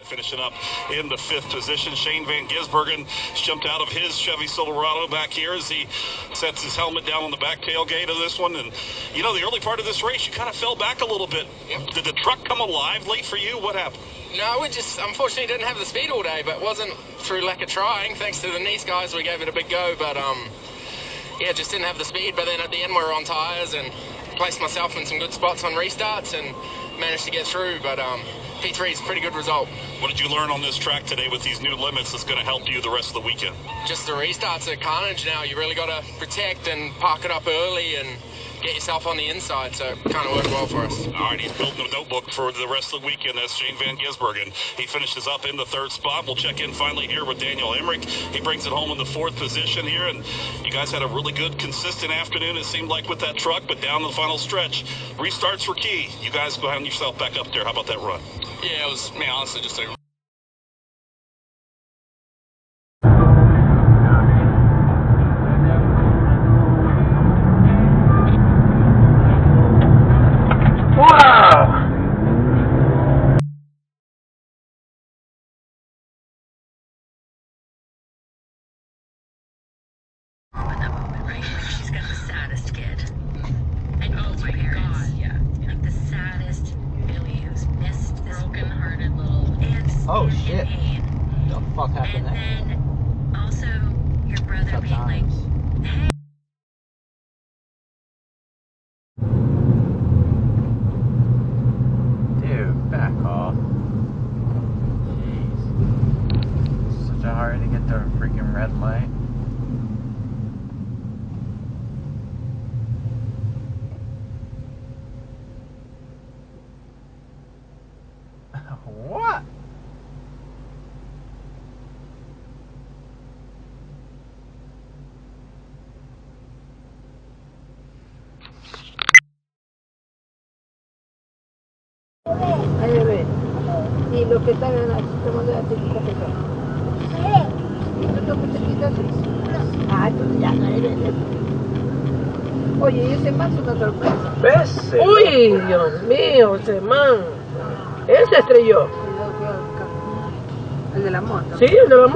Finishing up in the 5th position, Shane Van Gisbergen jumped out of his Chevy Silverado back here as he sets his helmet down on the back tailgate of this one. And, you know, the early part of this race, you kind of fell back a little bit. Yep. Did the truck come alive late for you? What happened? No, we just unfortunately didn't have the speed all day, but it wasn't through lack of trying. Thanks to the Nice guys, we gave it a big go, but yeah, just didn't have the speed. But then at the end, we were on tyres and placed myself in some good spots on restarts and managed to get through. But P3 is a pretty good result. What did you learn on this track today with these new limits that's going to help you the rest of the weekend? Just the restarts are carnage now. You really got to protect and park it up early and get yourself on the inside, so it kind of worked well for us. All right, he's building a notebook for the rest of the weekend. That's Shane Van Gisbergen. He finishes up in the 3rd spot. We'll check in finally here with Daniel Emmerich. He brings it home in the 4th position here, and you guys had a really good, consistent afternoon, it seemed like, with that truck, but down the final stretch, restarts were key. You guys go hand yourself back up there. How about that run? Yeah, it was, man, honestly, just a She's got the saddest kid. And both parents. Yeah. Like the saddest Billy who's missed this broken-hearted little and shit. pain. What the fuck happened there? And then also your brother Tough being like, times. hey. Dude, back off. Jeez. It's such a hurry to get to a freaking red light. What? Ahí bebé. Y los que están en la sistema de la técnica que son. ¿Y tú te quitas eso? Ay, pues ya no eres. Oye, y ese man es una sorpresa. ¿Ves? Uy, Dios mío, ese man. Él se estrelló. El de la moto. Sí, el de la moto.